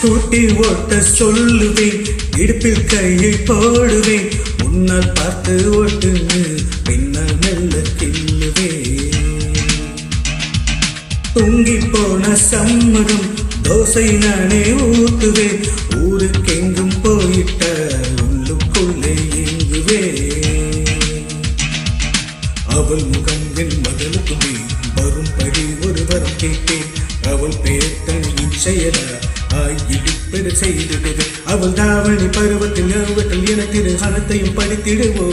Scooty ஓட்ட சொல்லுவேன், இடுப்பில் கையை போடுவேன், முன்னால் பார்த்து ஓட்டுன்னு பின்னால் மெல்ல கிள்ளுவேன். தூங்கி போன சம்மதம் தோசை நானே ஊத்துவேன், ஊருக்கெங்கும் போயிட்ட உள்ளுக்குள்ளே இங்குவேன். அவள் முகம் என் மகளுக்குமே வரும்படி ஒரு வரம் கேட்டேன், அவள் பேட்டணியின் செயலா ஆயிடுப்பெரு செய்திடுது. அவள் தாவணி பருவத்தில் ஞாபகத்தில் என திரு அனைத்தையும் படித்திடுவோ.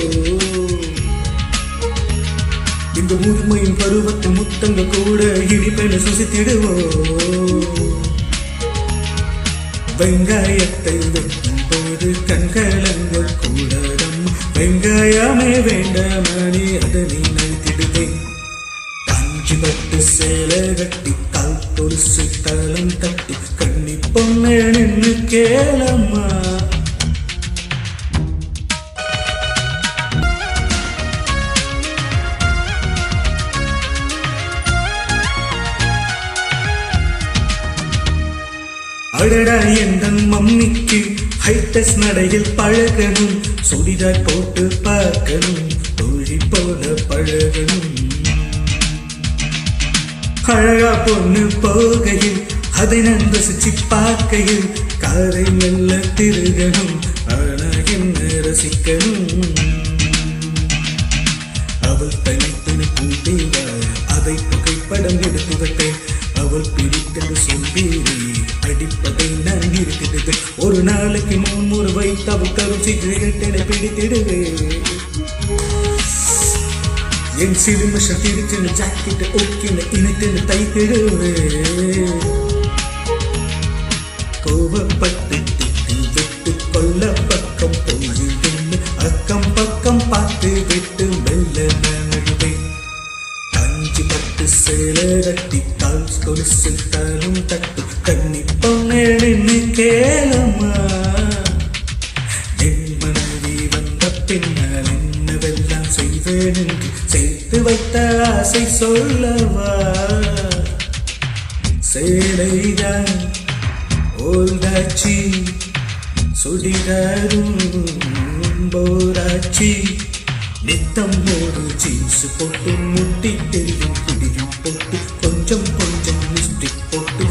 இந்த முதுமையின் பருவத்தில் முத்தங்க கூட இடிப்பென சுசித்திடுவோ. வெங்காயத்தை வெட்டும் போது கண்களங்கள் கூடடம், வெங்காயமே வேண்டாமணி அதனை நழுத்திடுவேன். காஞ்சி பட்டு சேலை கட்டி கால் பொருசு தளம் தட்டி கண்ணி பொண்ணு நின்று கேளம்மா. அடடா எந்த மம்மிக்கு ஹைடெஸ் நடையில் பழகணும், சுடிதார் போட்டு பார்க்கணும், தோழி போல பழகணும். அழகா பொண்ணு போகையில் அதை நான் ரசிச்சு பார்க்கையில் காரை மெல்ல திருகணும், ஆனா என்ன ரசிக்கணும். அவள் தனித்தனி கூட்டிவாள், அதை புகைப்படம் எடுத்து வைத்தேன். அவள் பிடித்தது சொல்பீரி அடிப்பதை நான் இருக்கிறது. ஒரு நாளைக்கு 3 வைத்து அவள் தரும் சிகரெட் என பிடித்திடுவேன். என் சிறுமிஷம் திருச்சின ஜாக்கெட் ஓக்கின இணைத்து தைத்திடுவேன். கோவப்பட்டு திட்டு விட்டு கொல்ல பக்கம் போயிடும், அக்கம் பக்கம் பார்த்து விட்டு மெல்ல நழுவேன். காஞ்சி பட்டு சேலை கட்டி கால் கொலுசு தாளும் தட்டு கண்ணி பொண்ணு நின்று கேளம்மா. என் மனைவி வந்த பின்னால் என்னவெல்லாம் செய்வேன் என்று சேர்த்து வைத்த ஆசை சொல்லவா. சேலைதான் ஓல்டாச்சி, சுடிதாரும் போராச்சி, நித்தம் ஒரு ஜீன்ஸ் போட்டு முட்டி தெரியும் குடியும் போட்டு கொஞ்சம் கொஞ்சம் லிப்ஸ்டிக் போட்டு